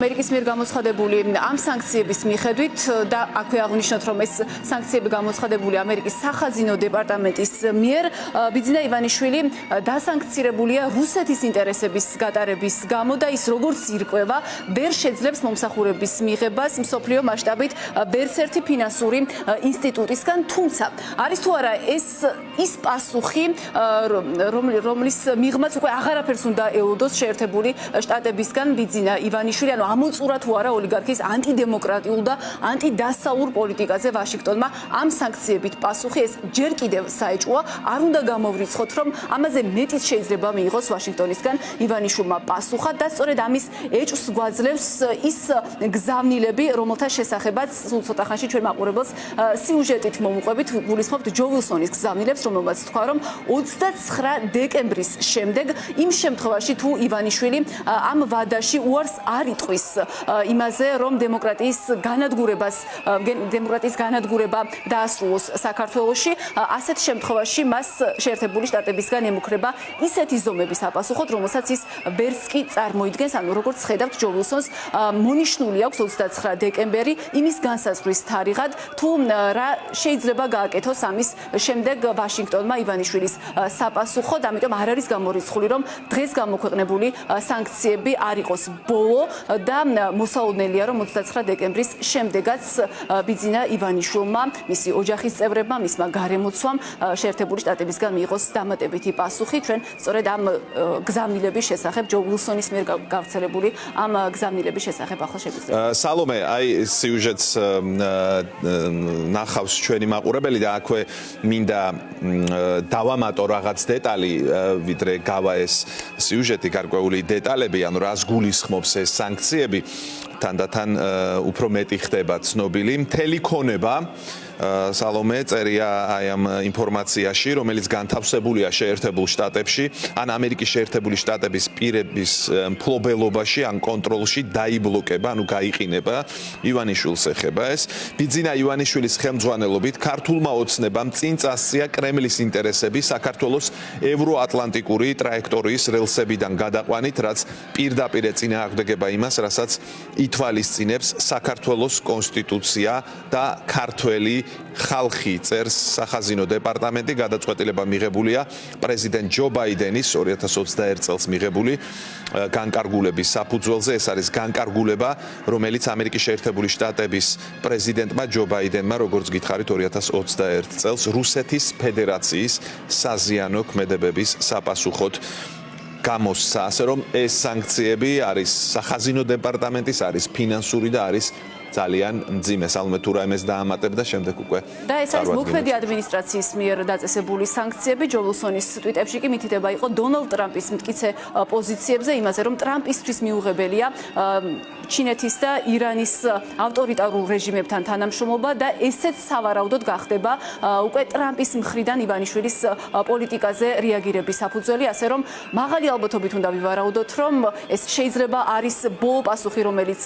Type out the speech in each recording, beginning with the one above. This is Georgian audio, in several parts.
ამერიკის მიერ გამოცხადებული ამ სანქციების მიხედვით და აქვე აღნიშნოთ, რომ ეს სანქციები გამოცხადებული ამერიკის სახაზინო დეპარტამენტის მიერ ბიძინა ივანიშვილი დასანქცირებულია რუსეთის ინტერესების გატარების გამო და ის როგორც ირკვევა, ვერ შეძლებს მომსახურების მიღებას მსოფლიო მასშტაბით ვერცერთი ფინანსური ინსტიტუტისგან, თუმცა არის თუ არა ეს ის პასუხი, რომლის მიღმაც უკვე აღარაფერს უნდა ელოდოს შეერთებული შტატებისგან ბიძინა ივანიშვილი, ანუ ამოწურა თუ არა ოლიგარქის ანტიდემოკრატიულ და ანტიდასავლურ პოლიტიკაზე ვაშინგტონმა ამ სანქციებით პასუხი ეს ჯერ კიდევ საეჭვოა, არ უნდა გამოვრიცხოთ, რომ ამაზე მეტიც შეიძლება მიიღოს ვაშინგტონისგან ივანიშვილმა პასუხა და სწორედ ამის ეჭვს გვაძლევს ის გზავნილები, რომელთა შესახებაც სულ ცოტა ხანში ჩვენ მაყურებელს სიუჟეტით მოვუყვებით, გულისხმობთ ჯო ვილსონის გზავნილებს, რომელმაც თქვა, რომ 29 დეკემბრის შემდეგ იმ შემთხვევაში თუ ივანიშვილი ამ ვადაში უარს არ იტყვის იმაზე, რომ დემოკრატიის განადგურება დაასრულოს საქართველოში, ასეთ შემთხვევაში მას შეერთებული შტატებისგან ემუქრება ისეთი ზომების აპასუხოთ, რომელსაც ის ვერც კი წარმოიდგენს, ანუ როგორც ხედავთ ჯო ვილსონს მონიშნული აქვს 29 დეკემბერი იმის განსაზღვრის თარიღად, თუ რა შეიძლება გააკეთოს ამის შემდეგ ვაშინგტონმა ივანიშვილის საპასუხოდ, ამიტომ არ არის გამორიცხული, რომ დღეს გამოქვეყნებული სანქციები არ იყოს ბოლო და მოსაოდნელია, რომ 29 დეკემბრის შემდეგაც ბიძინა ივანიშვილმა, მისი ოჯახის წევრებმა, მისმა გარემოცვამ შეერთებული შტატებისგან მიიღოს დამატებითი პასუხი. ჩვენ სწორედ ამ გზავნილების შესახებ, ჯო ვილსონის მიერ გავრცელებული ამ გზავნილების შესახებ ახლა შეგვიძლია. სალომე, აი სიუჟეტს ნახავს ჩვენი მაყურებელი და აქვე მინდა დავამატო რაღაც დეტალი, ვიდრე გავა ეს სიუჟეტი, გარკვეული დეტალები, ანუ რას გულისხმობს ეს სანქციები, თანდათან უფრო მეტი ხდება ცნობილი. მთელი ქონება სალომე წერია აი ამ ინფორმაციაში, რომელიც განთავსებულია შეერთებულ შტატებში, ან ამერიკის შეერთებული შტატების პირების მფლობელობაში, ან კონტროლში დაიბლოკება, ანუ გაიყინება ივანიშვილს ეხება ეს. ბიძინა ივანიშვილის ხელმძღვანელობით ქართულმა ოცნებამ წინ წასწია კრემლის ინტერესები საქართველოს ევროატლანტიკური ტრაექტორიის რელსებიდან გადაყვანით, რაც პირდაპირ ეწინააღმდეგება იმას, რასაც ითვალისწინებს საქართველოს კონსტიტუცია და ქართველი ხალხი, წერს სახაზინო დეპარტამენტი. გადაწყვეტილება მიღებულია პრეზიდენტ ჯო ბაიდენის 2021 წელს მიღებული განკარგულების საფუძველზე. ეს არის განკარგულება, რომელიც ამერიკის შეერთებული შტატების პრეზიდენტმა ჯო ბაიდენმა, როგორც გითხარით, 2021 წელს რუსეთის ფედერაციის საზიანო ქმედებების საპასუხოდ გამოსცა. ასე რომ ეს სანქციები არის სახაზინო დეპარტამენტის, არის ფინანსური და არის ძალიან მძიმე. სალომე თუ რაიმეს დაამატებ და შემდეგ უკვე და ეს არის მოქმედი ადმინისტრაციის მიერ დაწესებული სანქციები. ჯო ვილსონის ტვიტებში კი მითითება იყო დონალდ ტრამპის მტკიცე პოზიციებზე, იმაზე, რომ ტრამპისთვის მიუღებელია ჩინეთის და ირანის ავტორიტარულ რეჟიმებთან თანამშრომლობა და ესეც სავარაუდოდ გახდება უკვე ტრამპის მხრიდან ივანიშვილის პოლიტიკაზე რეაგირების საფუძველი, ასე რომ მაღალი ალბათობით უნდა ვივარაუდოთ, რომ ეს შეიძლება არის ბოლო პასუხი, რომელიც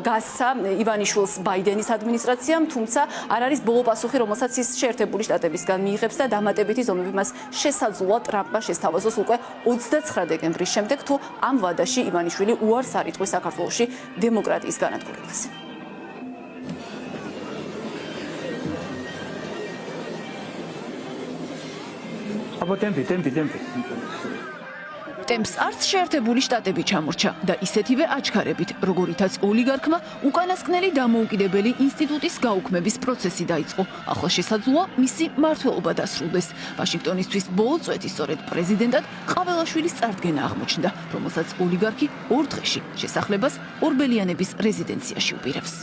გასცა ივანიშვილს ბაიდენის ადმინისტრაციამ, თუმცა არ არის ბოლო პასუხი, რომელსაც ის შეერთებული შტატებისგან მიიღებს და დამატებითი ზომები მას შესაძლოა ტრამპმა შესთავაზოს უკვე 29 დეკემბრის შემდეგ, თუ ამ ვადაში ივანიშვილი უარს არ იტყვის საქართველოში დემოკრატიის განადგურებას. ტემპს არც შეერთებული შტატები ჩამორჩა და ისეთივე აჩქარებით, როგორითაც ოლიგარქმა უკანასკნელი დამოუკიდებელი ინსტიტუტის გაუქმების პროცესი დაიწყო. ახლა შესაძლოა მისი მმართველობა დასრულდეს. ვაშინგტონისთვის ბოლო წვეთი სწორედ პრეზიდენტად ყაველაშვილის წარდგენა აღმოჩნდა, რომელსაც ოლიგარქი 2 დღეში შესახლებას ორბელიანების რეზიდენციაში უპირებს.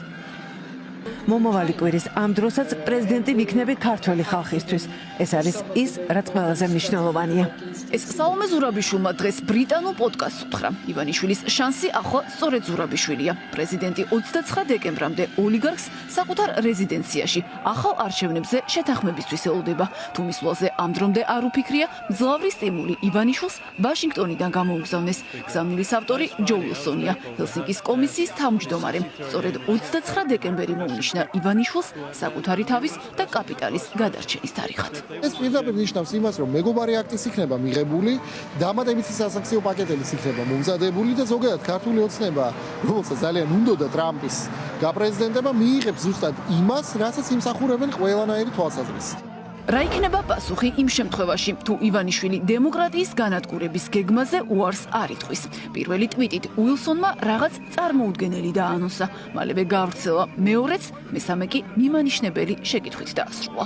მომავალი კვირის ამ დროსაც პრეზიდენტი ვიქნები ქართველი ხალხისთვის. ეს არის ის, რაც ყველაზე მნიშვნელოვანია. ეს სალომე ზურაბიშვილმა დღეს ბრიტანულ პოდკასტს უთხრა. ივანიშვილის შანსი ახლა სწორედ ზურაბიშვილია. პრეზიდენტი 29 დეკემბრამდე ოლიგარქს საკუთარ რეზიდენციაში ახალ არჩევნებზე შეთანხმებისთვის ელოდება. თუ მის ვალზე ამ დრომდე არ უფიქრია, მძლავრი სტიმული ივანიშვილს ვაშინგტონიდან გამოუგზავნეს. გზავნილის ავტორი ჯო ვილსონია, ჰელსინკის კომისიის თავმჯდომარე. სწორედ 29 დეკემბერი მოუნიშნა მიიჩნევდა ივანიშვილს საკუთარი თავის და კაპიტალის გადარჩენის თარიღად. ეს პირდაპირ ნიშნავს იმას, რომ მეგობარი აქტის იქნება მიღებული, დამატებითი სასანქციო პაკეტებიც იქნება მომზადებული და ზოგადად ქართული ოცნება, რომელსაც ძალიან უნდოდა ტრამპის გაპრეზიდენტება, მიიღებს ზუსტად იმას, რასაც იმსახურებენ ყველანაირი თვალსაზრისით. რა იქნება პასუხი იმ შემთხვევაში, თუ ივანიშვილი დემოკრატიის განადგურების გეგმაზე უარს არ იტყვის? პირველი ტვიტით უილსონმა რაღაც წარმოუდგენელი დაანონსა, მალევე გავრცელა მეორეც, მესამე კი მიმანიშნებელი შეკითხვით დაასრულა.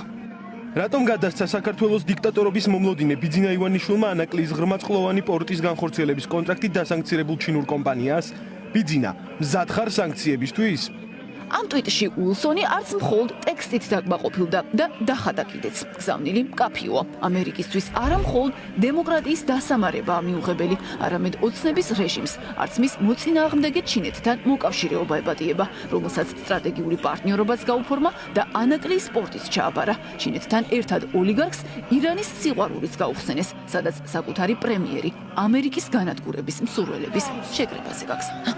რატომ გადასცა საქართველოს დიქტატორობის მომლოდინე ბიძინა ივანიშვილმა ანაკლის ღრმაწყლოვანი პორტის განხორციელების კონტრაქტით დასანქცირებულ ჩინურ კომპანიას? ბიძინა, მზად ხარ სანქციებისთვის? ამ ტვიტში უილსონი არც მხოლოდ ტექსტით დაკმაყოფილდა და დახატა კიდეც. გზავნილი მკაფიოა. ამერიკისთვის არა მხოლოდ დემოკრატიის დასამარებაა მიუღებელი, არამედ ოცნების რეჟიმს, არც მის მოწინააღმდეგე ჩინეთთან მოკავშირეობა ებადიება, რომელსაც სტრატეგიული პარტნიორობაც გაუფორმა და ანაკლის სპორტიც ჩააბარა. ჩინეთთან ერთად ოლიგარქს ირანის სიყვარულიც გაუხსენეს, სადაც საკუთარი პრემიერი ამერიკის განადგურების მსურველების შეკრებაზე გაგზავნა.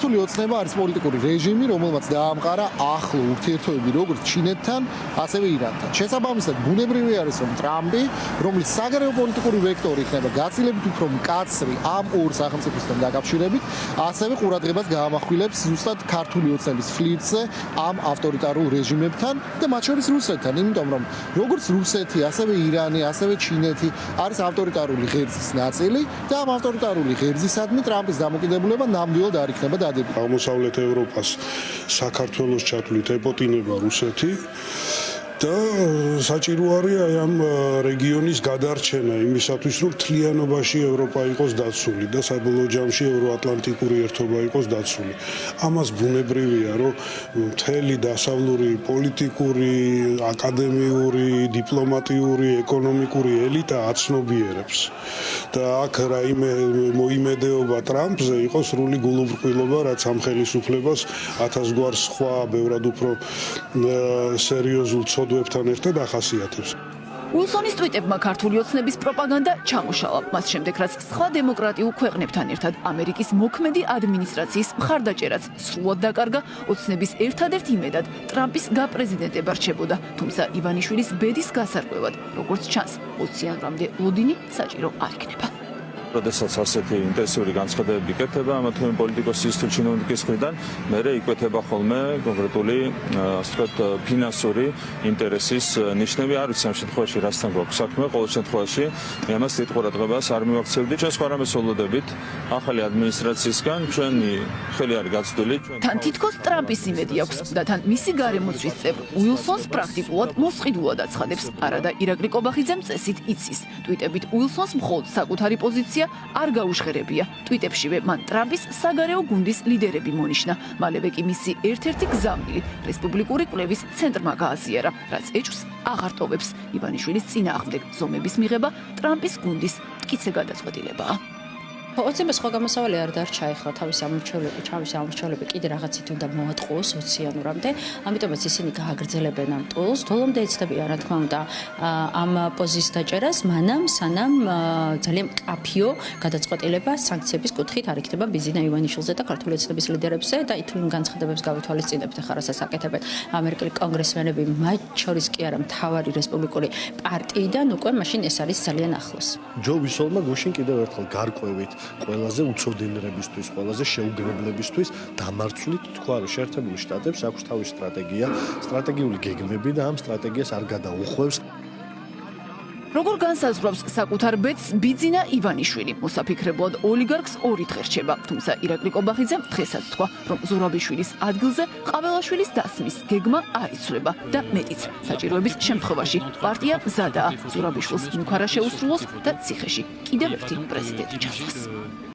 ქართული ოცნება არის პოლიტიკური რეჟიმი, რომელმაც დაამყარა ახლო ურთიერთობები როგორც ჩინეთთან, ასევე ირანთან. შესაბამისად, ბუნებრივი არის, რომ ტრამპი, რომლის საგარეო პოლიტიკური ვექტორი იქნება გაცილებით უფრო მკაცრი ამ ორ სახელმწიფოსთან დაკავშირებით, ასევე ყურადღებას გაამახვილებს ზუსტად ქართული ოცნების ფლირტზე ამ ავტორიტარულ რეჟიმებთან და მათ შორის რუსეთთან, იმიტომ რომ როგორც რუსეთი, ასევე ირანი, ასევე ჩინეთი არის ავტორიტარული ღერძის ნაწილი და ამ ავტორიტარული ღერძისადმი ტრამპის დამოკიდებულება ნამდვილად არ იქნება დადებითი. აღმოსავლეთ ევროპას საქართველოს ჩათვლით ეპოტინება რუსეთი და საჭირო არის აი ამ რეგიონის გადარჩენა იმისათვის, რომ მთლიანობაში ევროპა იყოს დაცული და საბოლოო ჯამში ევროატლანტიკური ერთობა იყოს დაცული. ამას ბუნებრივია, რომ მთელი დასავლური პოლიტიკური, აკადემიური, დიპლომატიური, ეკონომიკური ელიტა აცნობიერებს. და აქ რაიმე მოიმედეობა ტრამპზე იყო სრული გულუბრყვილობა, რაც ამ ხელისუფლებას 1000 გვარ სხვა ბევრად უფრო სერიოზულ ცოდვებთან ერთად ახასიათებს. უილსონის ტვიტებმა ქართული ოცნების პროპაგანდა ჩამოშალა. მას შემდეგ, რაც სხვა დემოკრატიულ ქვეყნებთან ერთად ამერიკის მოქმედი ადმინისტრაციის მხარდაჭერაც სრულად დაკარგა, ოცნების ერთადერთ იმედად ტრამპის გაპრეზიდენტება რჩებოდა, თუმცა ივანიშვილის ბედის გასარკვევად, როგორც ჩანს, 20 იანვრამდე ლოდინი საჭირო არ იქნება. როდესაც ასეთი ინტენსიური განცხადებები იკეთება ამა თუ იმ პოლიტიკოსის თუ ჩინოვნიკის მხრიდან, მერე იკვეთება ხოლმე კონკრეტული, ასე ვთქვათ, ფინანსური ინტერესის ნიშნები. არ ვიცი ამ შემთხვევაში რასთან გვაქვს საქმე, ყოველ შემთხვევაში მე ამას დიდ ყურადღებას არ მივაქცევდი. ჩვენ სხვა რამეს ველოდებით ახალი ადმინისტრაციისგან, ჩვენი ხელი არის გაცდული. თან თითქოს ტრამპის იმედი აქვს და თან მისი გარემოცვის წევრ უილსონს პრაქტიკულად მოსყიდულად აცხადებს. არადა ირაკლი კობახიძემ წესით იცის. ტვიტებით უილსონს მხოლოდ საკუთარი პოზიცია არ გაუჟღერებია. ტვიტებშივე მან ტრამპის საგარეო გუნდის ლიდერები მონიშნა. მალევე კი მისი ერთ-ერთი გზავნილი რესპუბლიკური კვლევის ცენტრმა გააზიარა, რაც ეჭვს აღარ ტოვებს. ივანიშვილის წინააღმდეგ ზომების მიღება ტრამპის გუნდის მტკიცე გადაწყვეტილებაა. ოცნებას სხვა გამოსავალი არ დარჩა ახლა თავისი ამორჩევლები კიდე რაღაცით უნდა მოატყუოს 20 იანვრამდე, ამიტომაც ისინი გააგრძელებენ ამ ტყუილს, ბოლომდე ეცდებიან რა თქმა უნდა ამ პოზიციის დაჭერას, მანამ სანამ ძალიან მკაფიო გადაწყვეტილება სანქციების კუთხით არ იქნება ბიძინა ივანიშვილზე და ქართული ოცნების ლიდერებზე და თუ იმ განცხადებებს გავითვალისწინებთ ახლა რასაც აკეთებენ ამერიკელი კონგრესმენები, მათ შორის კი არა მთავარი რესპუბლიკური პარტიიდან, უკვე მაშინ ეს არის ძალიან ახლოს. ჯო უილსონმა გუშინ კიდევ ერთხელ გარკვევით ყველაზე უცოდინრებისთვის, ყველაზე შეუგრებლებისთვის დამარცვლით თქვა, რომ შეერთებული შტატებს აქვს თავისი სტრატეგია, სტრატეგიული გეგმები და ამ სტრატეგიას არ გადაუხვევს. როგორ განსაზღვრავს საკუთარ ბედს ბიძინა ივანიშვილი? მოსაფიქრებლად ოლიგარქს 2 დღე რჩება, თუმცა ირაკლი კობახიძემ დღესაც თქვა, რომ ზურაბიშვილის ადგილზე ყაველაშვილის დასმის გეგმა არ იცვლება და მეტიც, საჭიროების შემთხვევაში პარტია მზადაა ზურაბიშვილს მუქარა შეუსრულოს და ციხეში კიდევ ერთი პრეზიდენტი ჩასვლას.